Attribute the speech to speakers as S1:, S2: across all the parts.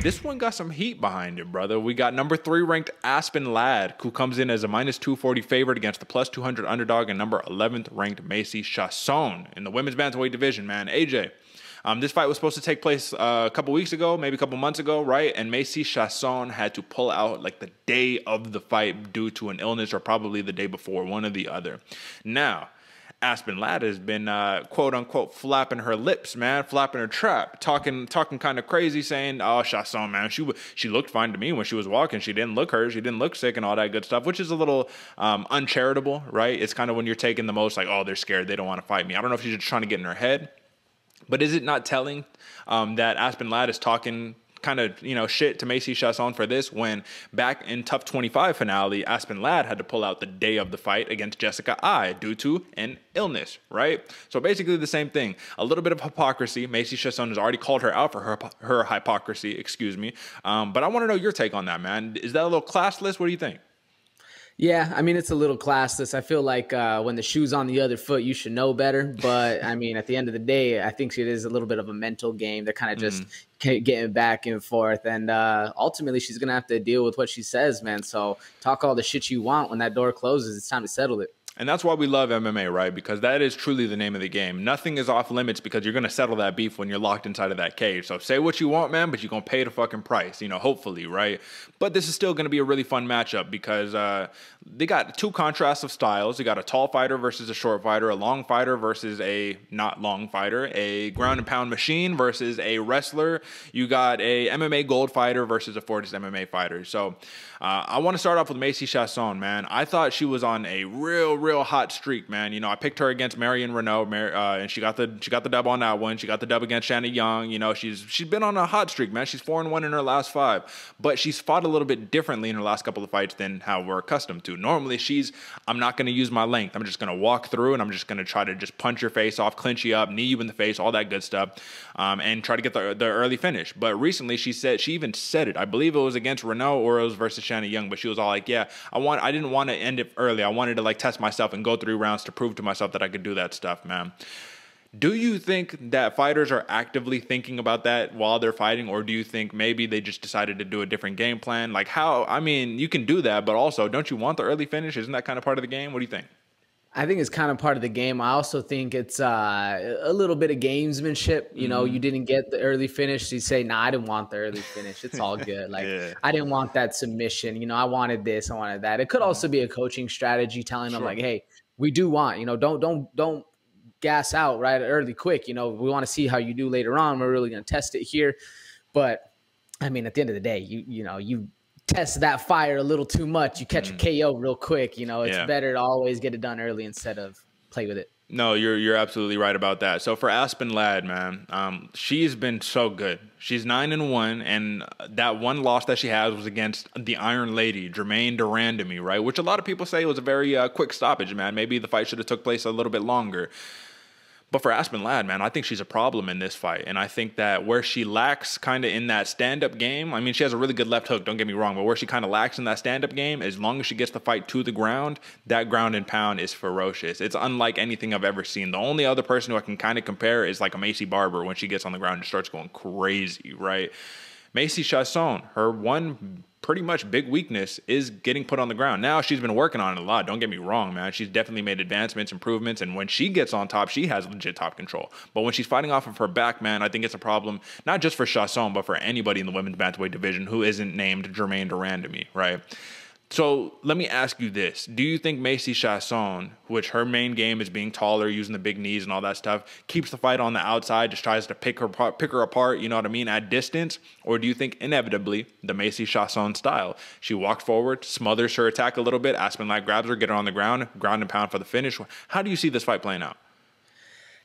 S1: This one got some heat behind it, brother. We got number 3 ranked Aspen LADD, who comes in as a minus 240 favorite against the plus 200 underdog, and number 11th ranked MACY CHIASSON in the women's bantamweight division, man. AJ, this fight was supposed to take place a couple weeks ago, maybe a couple months ago, right? And MACY CHIASSON had to pull out like the day of the fight due to an illness, or probably the day before, one or the other. Now, Aspen LADD has been quote unquote flapping her lips, man, flapping her trap, talking kind of crazy, saying, "Oh, CHIASSON, man, she looked fine to me when she was walking. She didn't look hurt. She didn't look sick, and all that good stuff," which is a little uncharitable, right? It's kind of when you're taking the most, like, "Oh, they're scared. They don't want to fight me." I don't know if she's just trying to get in her head, but is it not telling that Aspen LADD is talking kind of, shit to MACY CHIASSON for this, when back in Tough 25 finale, Aspen LADD had to pull out the day of the fight against Jessica I due to an illness, right? So basically the same thing. A little bit of hypocrisy. MACY CHIASSON has already called her out for her hypocrisy, excuse me. But I want to know your take on that, man. Is that a little classless? What do you think?
S2: Yeah, I mean, it's a little classless. I feel like when the shoe's on the other foot, you should know better. But, I mean, at the end of the day, I think it is a little bit of a mental game. They're kind of just getting back and forth. And ultimately, she's going to have to deal with what she says, man. So talk all the shit you want. When that door closes, it's time to settle it.
S1: And that's why we love MMA, right? Because that is truly the name of the game. Nothing is off limits because you're going to settle that beef when you're locked inside of that cage. So say what you want, man, but you're going to pay the fucking price, hopefully, right? But this is still going to be a really fun matchup because they got two contrasts of styles. You got a tall fighter versus a short fighter, a long fighter versus a not long fighter, a ground and pound machine versus a wrestler. You got a MMA gold fighter versus a Fortis MMA fighter. So I want to start off with MACY CHIASSON, man. I thought she was on a real hot streak, man. I picked her against Marion Renault, and she got the dub on that one. She got the dub against Shanna Young. She's been on a hot streak, man. She's 4-1 in her last 5, but she's fought a little bit differently in her last couple of fights than how we're accustomed to. Normally, I'm not going to use my length. I'm just going to walk through, and I'm just going to try to just punch your face off, clinch you up, knee you in the face, all that good stuff, and try to get the early finish. But recently, she even said it. I believe it was against Renault or it was versus Shanna Young, but she was all like, "Yeah, I didn't want to end it early. I wanted to like test myself and go 3 rounds to prove to myself that I could do that stuff, man." Do you think that fighters are actively thinking about that while they're fighting, or do you think maybe they just decided to do a different game plan? Like you can do that, but also, don't you want the early finish? Isn't that kind of part of the game? What do you think?
S2: I think it's kind of part of the game. I also think it's a little bit of gamesmanship. You didn't get the early finish. So you say, "Nah, I didn't want the early finish. It's all good. Like, yeah. I didn't want that submission. I wanted this. I wanted that." It could also be a coaching strategy telling them like, "Hey, we do want, don't gas out right early quick. We want to see how you do later on. We're really going to test it here." But I mean, at the end of the day, you test that fire a little too much, you catch a KO real quick. It's better to always get it done early instead of play with it.
S1: No, you're absolutely right about that. So for Aspen LADD, man, she's been so good. She's 9-1, and that one loss that she has was against the Iron Lady, Jermaine Durandamy, right? Which a lot of people say was a very quick stoppage, man. Maybe the fight should have took place a little bit longer. But for Aspen LADD, man, I think she's a problem in this fight. And I think that where she lacks kind of in that stand-up game, I mean, she has a really good left hook, don't get me wrong, but where she kind of lacks in that stand-up game, as long as she gets the fight to the ground, that ground and pound is ferocious. It's unlike anything I've ever seen. The only other person who I can kind of compare is like a Macy Barber when she gets on the ground and starts going crazy, right? MACY CHIASSON, her one pretty much big weakness is getting put on the ground. Now, she's been working on it a lot. Don't get me wrong, man. She's definitely made advancements, improvements, and when she gets on top, she has legit top control. But when she's fighting off of her back, man, I think it's a problem, not just for CHIASSON, but for anybody in the women's bantamweight division who isn't named Jermaine Durandamy, right? So let me ask you this. Do you think MACY CHIASSON, which her main game is being taller, using the big knees and all that stuff, keeps the fight on the outside, just tries to pick her apart, you know what I mean, at distance? Or do you think inevitably the MACY CHIASSON style, she walks forward, smothers her attack a little bit, Aspen LADD grabs her, get her on the ground and pound for the finish? How do you see this fight playing out?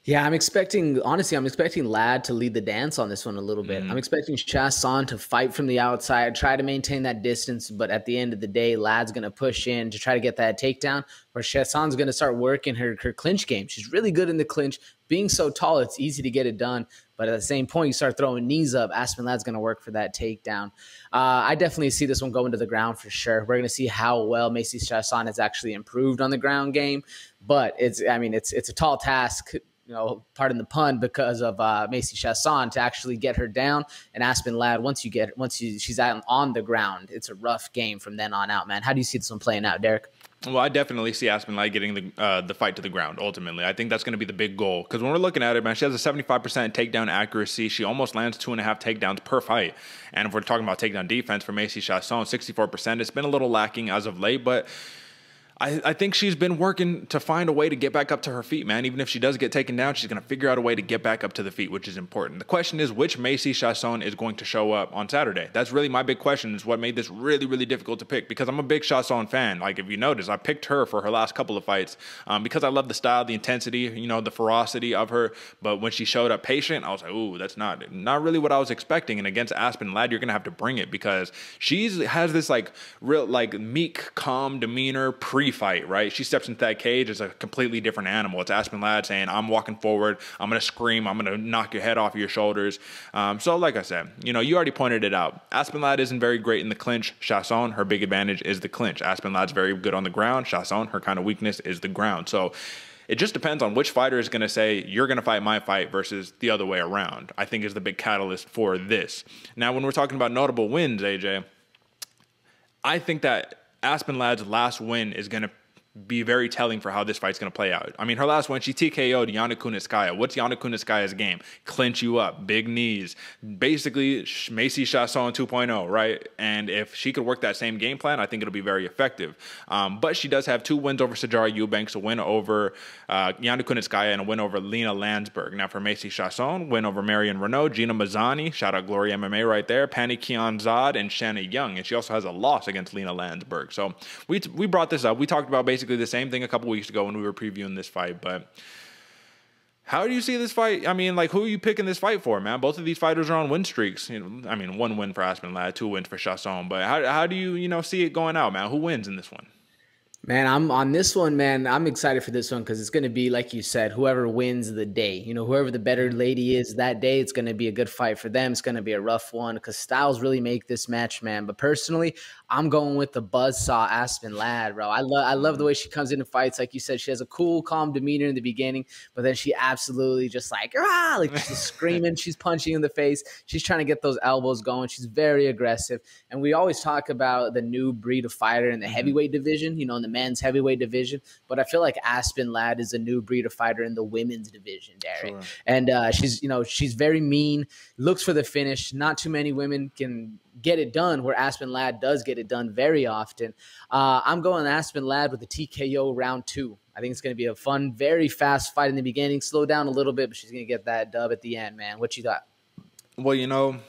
S2: Yeah, I'm expecting LADD to lead the dance on this one a little bit. I'm expecting CHIASSON to fight from the outside, try to maintain that distance, but at the end of the day, LADD's going to push in to try to get that takedown, where CHIASSON's going to start working her clinch game. She's really good in the clinch. Being so tall, it's easy to get it done, but at the same point, you start throwing knees up, Aspen LADD's going to work for that takedown. I definitely see this one going to the ground for sure. We're going to see how well MACY CHIASSON has actually improved on the ground game, but it's a tall task pardon the pun, because of MACY CHIASSON to actually get her down. And Aspen LADD, she's out on the ground, it's a rough game from then on out, man. How do you see this one playing out, Derek?
S1: Well, I definitely see Aspen LADD getting the fight to the ground, ultimately. I think that's going to be the big goal. Because when we're looking at it, man, she has a 75% takedown accuracy. She almost lands 2.5 takedowns per fight. And if we're talking about takedown defense for MACY CHIASSON, 64%. It's been a little lacking as of late, but I think she's been working to find a way to get back up to her feet, man. Even if she does get taken down, she's going to figure out a way to get back up to the feet, which is important. The question is, which MACY CHIASSON is going to show up on Saturday? That's really my big question. Is what made this really, really difficult to pick, because I'm a big CHIASSON fan. Like, if you notice, I picked her for her last couple of fights because I love the style, the intensity, the ferocity of her. But when she showed up patient, I was like, ooh, that's not really what I was expecting. And against Aspen LADD, you're going to have to bring it, because she has this real meek, calm demeanor pre-fight, right? She steps into that cage as a completely different animal. It's Aspen LADD saying, I'm walking forward, I'm going to scream, I'm going to knock your head off your shoulders. So like I said, you already pointed it out. Aspen LADD isn't very great in the clinch. CHIASSON, her big advantage is the clinch. Aspen LADD's very good on the ground. CHIASSON, her kind of weakness is the ground. So it just depends on which fighter is going to say, you're going to fight my fight versus the other way around, I think is the big catalyst for this. Now, when we're talking about notable wins, AJ, I think that Aspen LADD's last win is going to be very telling for how this fight's going to play out. I mean, her last one, she TKO'd Yana Kunitskaya. What's Yana Kunitskaya's game? Clinch you up, big knees. Basically, MACY CHIASSON 2.0, right? And if she could work that same game plan, I think it'll be very effective. But she does have 2 wins over Sijara Eubanks, a win over Yana Kunitskaya, and a win over Lena Landsberg. Now, for MACY CHIASSON, win over Marion Renault, Gina Mazzani, shout out Glory MMA right there, Pani Kianzad, and Shanna Young. And she also has a loss against Lena Landsberg. So we brought this up. We talked about basically the same thing a couple weeks ago when we were previewing this fight. But how do you see this fight? I mean, who are you picking this fight for, man? Both of these fighters are on win streaks. I mean, 1 win for Aspen LADD, 2 wins for CHIASSON. But how do you see it going out, man? Who wins in this one?
S2: Man, I'm on this one, man. I'm excited for this one because it's going to be, like you said, whoever wins the day. Whoever the better lady is that day, it's going to be a good fight for them. It's going to be a rough one because styles really make this match, man. But personally, I'm going with the buzzsaw Aspen LADD, bro. I love the way she comes into fights. Like you said, she has a cool, calm demeanor in the beginning, but then she absolutely just she's screaming. She's punching in the face. She's trying to get those elbows going. She's very aggressive. And we always talk about the new breed of fighter in the heavyweight division, in the men's heavyweight division, but I feel like Aspen LADD is a new breed of fighter in the women's division, Derek. Sure. And she's very mean, looks for the finish. Not too many women can get it done, where Aspen LADD does get it done very often. I'm going Aspen LADD with the TKO round 2. I think it's going to be a fun, very fast fight in the beginning, slow down a little bit, but she's going to get that dub at the end, man. What you got?
S1: Well,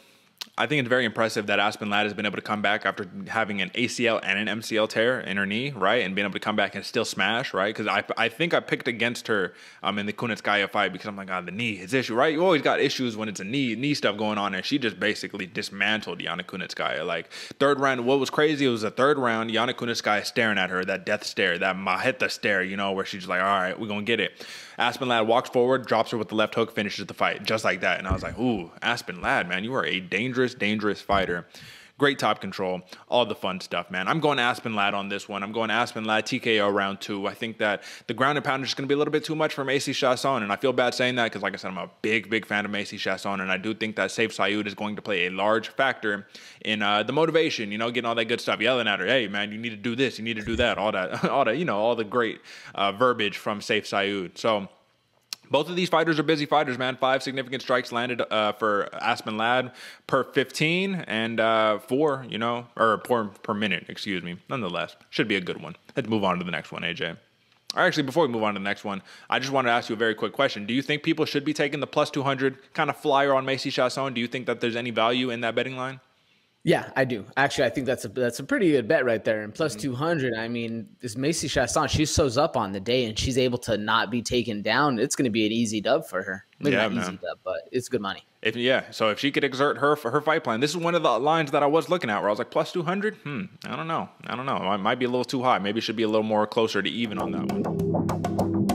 S1: I think it's very impressive that Aspen LADD has been able to come back after having an ACL and an MCL tear in her knee, right? And being able to come back and still smash, right? Because I think I picked against her in the Kunitskaya fight because I'm like, the knee, his issue, right? You always got issues when it's a knee stuff going on, and she just basically dismantled Yana Kunitskaya. Third round, what was crazy, it was the third round, Yana Kunitskaya staring at her, that death stare, that Maheta stare, where she's like, all right, we're going to get it. Aspen LADD walks forward, drops her with the left hook, finishes the fight just like that. And I was like, ooh, Aspen LADD, man, you are a dangerous fighter. Great top control, all the fun stuff, man. I'm going Aspen LADD on this one. I'm going Aspen LADD TKO round 2. I think that the ground and pound is just going to be a little bit too much for MACY CHIASSON, and I feel bad saying that because, like I said, I'm a big fan of MACY CHIASSON, and I do think that Saif Saud is going to play a large factor in the motivation, getting all that good stuff, yelling at her, hey, man, you need to do this, you need to do that, all the great verbiage from Saif Saud. So both of these fighters are busy fighters, man. 5 significant strikes landed for Aspen LADD per 15 and 4, per minute, excuse me. Nonetheless, should be a good one. Let's move on to the next one, AJ. Actually, before we move on to the next one, I just wanted to ask you a very quick question. Do you think people should be taking the plus 200 kind of flyer on MACY CHIASSON? Do you think that there's any value in that betting line?
S2: Yeah, I do. Actually, I think that's a pretty good bet right there. And plus 200, I mean, this MACY CHIASSON, she shows up on the day and she's able to not be taken down. It's going to be an easy dub for her. Maybe not easy dub, but it's good money.
S1: So if she could exert her fight plan, this is one of the lines that I was looking at where I was like, plus 200? I don't know. It might be a little too high. Maybe it should be a little more closer to even on that one.